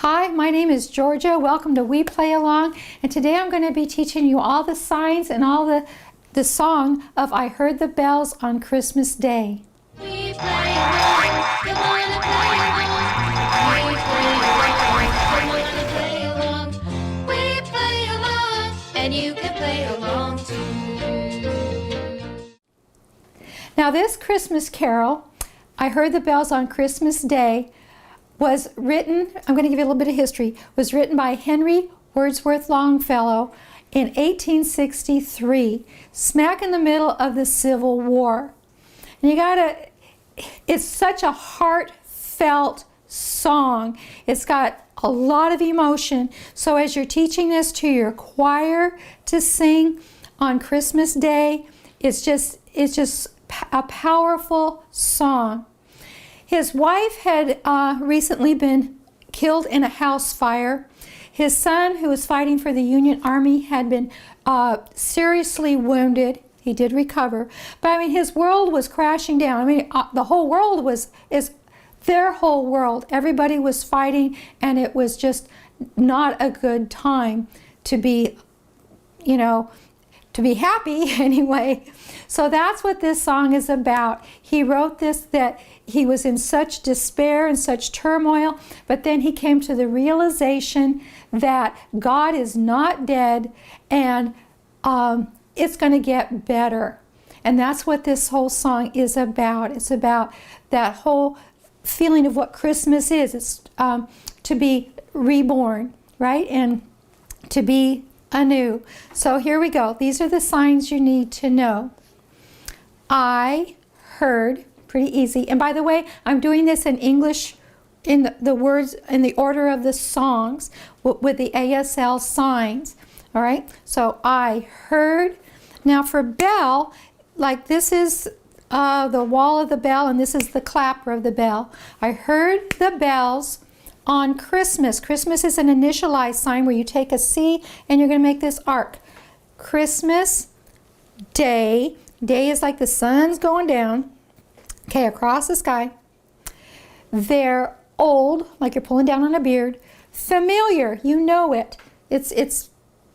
Hi, my name is Georgia. Welcome to We Play Along. And today I'm going to be teaching you all the signs and all the song of I Heard the Bells on Christmas Day. We play along, you wanna play along. We play along, you wanna play along. We play along, and you can play along too. Now this Christmas carol, I Heard the Bells on Christmas Day, was written, I'm going to give you a little bit of history, was written by Henry Wordsworth Longfellow in 1863, smack in the middle of the Civil War. And it's such a heartfelt song. It's got a lot of emotion. So as you're teaching this to your choir to sing on Christmas Day, it's just a powerful song. His wife had recently been killed in a house fire. His son, who was fighting for the Union Army, had been seriously wounded. He did recover. But I mean, his world was crashing down. I mean, the whole world is their whole world. Everybody was fighting, and it was just not a good time to be, to be happy anyway. So that's what this song is about. He wrote this that he was in such despair and such turmoil, but then he came to the realization that God is not dead, and it's going to get better. And that's what this whole song is about. It's about that whole feeling of what Christmas is. It's to be reborn, right? And to be anew. So here we go. These are the signs you need to know. I heard, pretty easy. And by the way, I'm doing this in English in the words in the order of the songs with the ASL signs. All right. So I heard. Now for bell, like this is the wall of the bell, and this is the clapper of the bell. I heard the bells on Christmas. Christmas is an initialized sign where you take a C and you're going to make this arc. Christmas Day. Day is like the sun's going down, okay, across the sky. They're old, like you're pulling down on a beard. Familiar, you know it. It's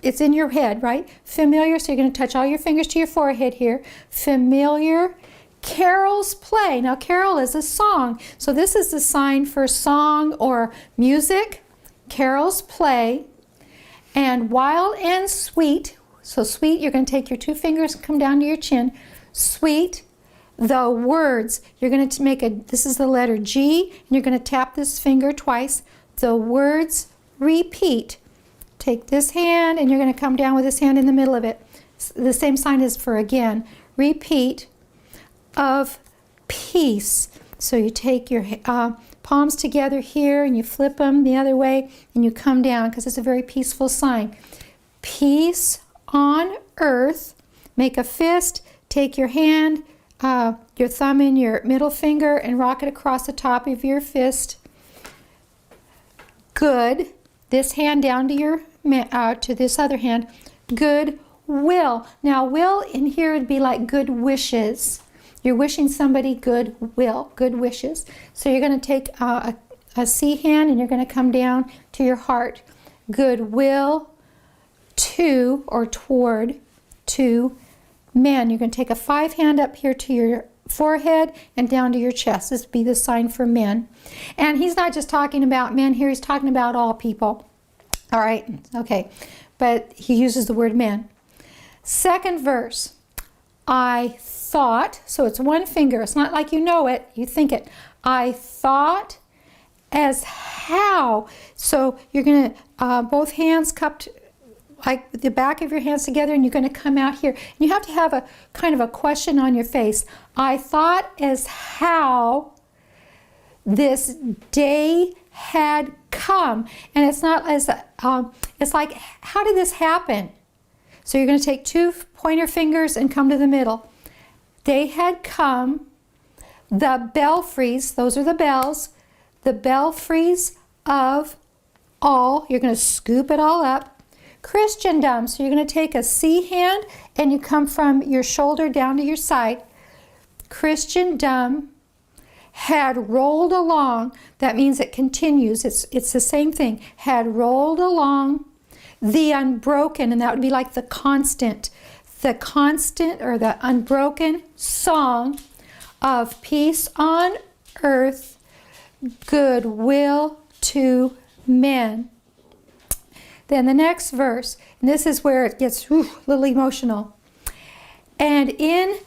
in your head, right? Familiar, so you're going to touch all your fingers to your forehead here. Familiar. Carols play. Now, carol is a song. So this is the sign for song or music. Carols play. And wild and sweet. So sweet, you're going to take your two fingers and come down to your chin. Sweet, the words. You're going to make this is the letter G, and you're going to tap this finger twice. The words repeat. Take this hand, and you're going to come down with this hand in the middle of it. The same sign as for again. Repeat of peace. So you take your palms together here, and you flip them the other way, and you come down, because it's a very peaceful sign. Peace on earth. Make a fist, take your hand, your thumb and your middle finger, and rock it across the top of your fist. Good. This hand down to your to this other hand. Good will. Now will in here would be like good wishes. You're wishing somebody good will, good wishes. So you're going to take a C hand, and you're going to come down to your heart. Good will to or toward to men. You're going to take a 5 hand up here to your forehead and down to your chest. This would be the sign for men. And he's not just talking about men here, he's talking about all people. All right, okay. But he uses the word men. Second verse. I thought, so it's one finger. It's not like you know it, you think it. I thought as how. So you're going to, both hands cupped like the back of your hands together, and you're going to come out here. And you have to have a kind of a question on your face. I thought as how this day had come. And it's not as, it's like, how did this happen? So you're going to take 2 pointer fingers and come to the middle. Day had come. The belfries, those are the bells. The belfries of all. You're going to scoop it all up. Christendom, so you're going to take a C hand and you come from your shoulder down to your side. Christendom had rolled along. That means it continues. It's the same thing. Had rolled along the unbroken, and that would be like the constant or the unbroken song of peace on earth, goodwill to men. Then the next verse, and this is where it gets a little emotional. And in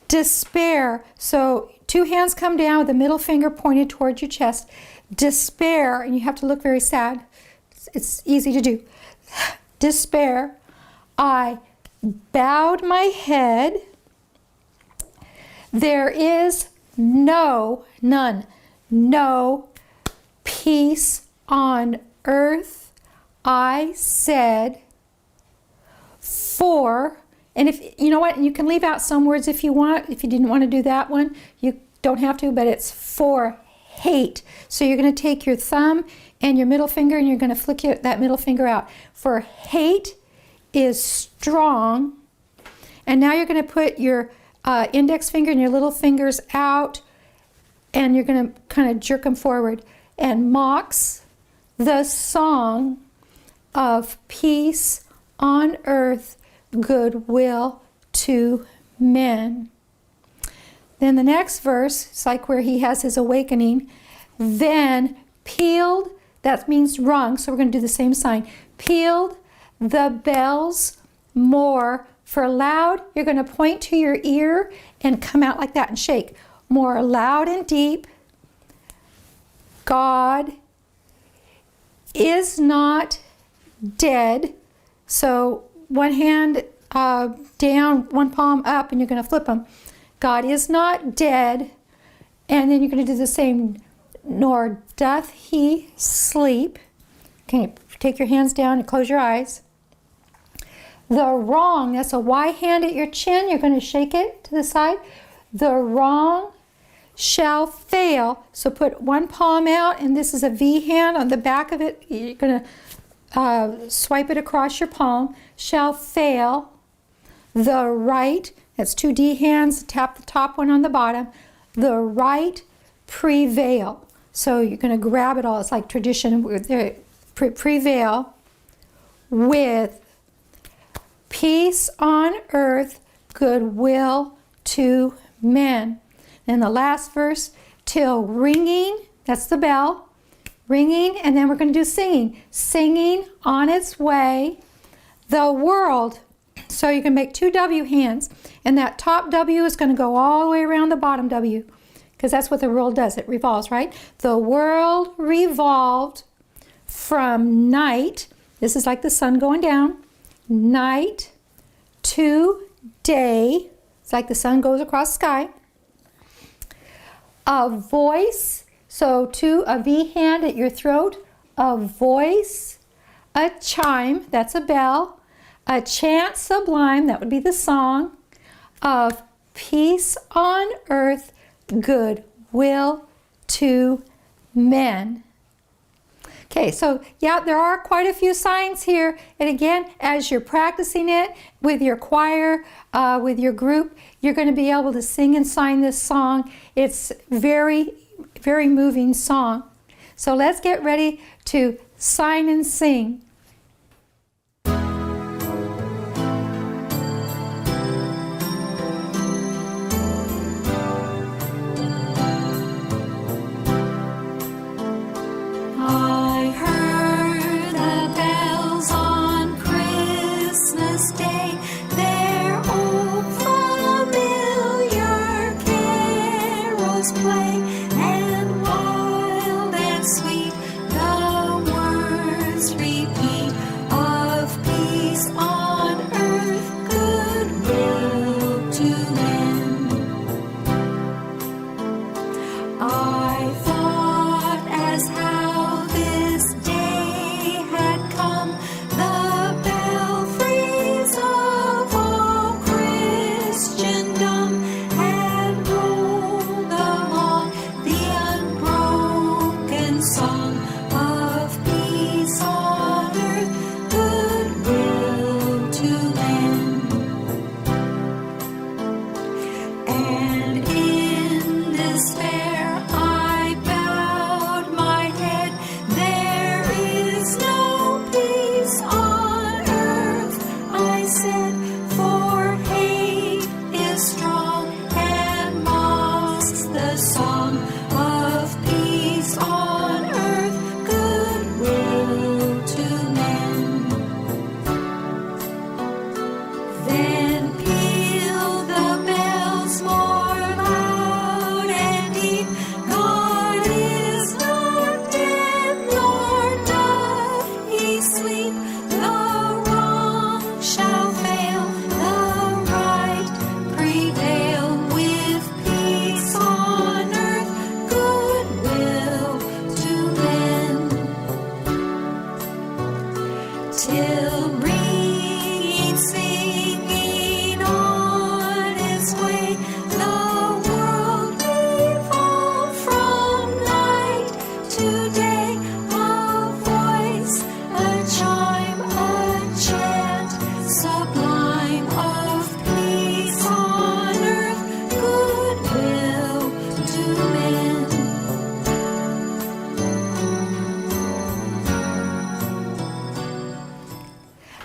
despair, so 2 hands come down with the middle finger pointed towards your chest. Despair, and you have to look very sad. It's easy to do. Despair, I bowed my head. There is none, no peace on earth, I said, for, and if you know what, you can leave out some words if you want. If you didn't want to do that one, you don't have to, but it's for hate. So you're going to take your thumb and your middle finger and you're going to flick that middle finger out. For hate is strong. And now you're going to put your index finger and your little fingers out, and you're going to kind of jerk them forward, and mocks the song of peace on earth, goodwill to men. Then the next verse, it's like where he has his awakening. Then pealed, that means rung, so we're going to do the same sign. Pealed the bells more. For loud, you're going to point to your ear and come out like that and shake. More loud and deep. God is not dead. So one hand down, one palm up, and you're going to flip them. God is not dead. And then you're going to do the same. Nor doth he sleep. Okay, take your hands down and close your eyes. The wrong, that's a Y hand at your chin. You're going to shake it to the side. The wrong shall fail. So put one palm out, and this is a V hand on the back of it. You're going to swipe it across your palm. Shall fail. The right, that's 2 D hands. Tap the top one on the bottom. The right prevail. So you're going to grab it all. It's like tradition. Prevail with peace on earth, goodwill to men. And the last verse, till ringing, that's the bell, ringing, and then we're going to do singing. Singing on its way, the world. So you can make 2 W hands, and that top W is going to go all the way around the bottom W, because that's what the world does. It revolves, right? The world revolved from night, this is like the sun going down, night to day. It's like the sun goes across the sky. A voice, so a V hand at your throat. A voice, a chime, that's a bell. A chant sublime, that would be the song of peace on earth, goodwill to men. Okay, so yeah, there are quite a few signs here. And again, as you're practicing it with your choir, with your group, you're going to be able to sing and sign this song. It's very, very moving song. So let's get ready to sign and sing. Play, and wild and sweet the words repeat.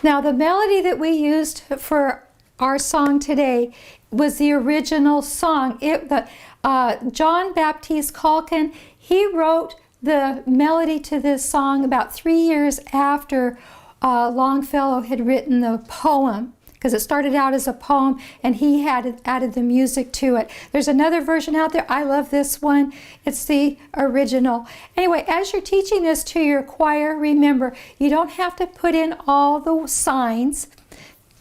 Now, the melody that we used for our song today was the original song. John Baptiste Calkin, he wrote the melody to this song about 3 years after Longfellow had written the poem, because it started out as a poem and he had added the music to it. There's another version out there. I love this one. It's the original. Anyway, as you're teaching this to your choir, remember, you don't have to put in all the signs.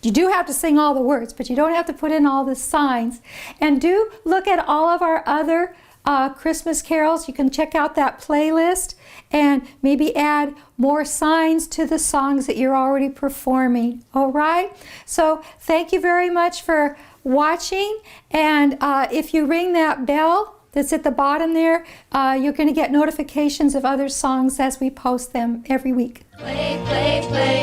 You do have to sing all the words, but you don't have to put in all the signs. And do look at all of our other Christmas carols. You can check out that playlist and maybe add more signs to the songs that you're already performing. All right? So thank you very much for watching. And if you ring that bell that's at the bottom there, you're going to get notifications of other songs as we post them every week. Play, play, play.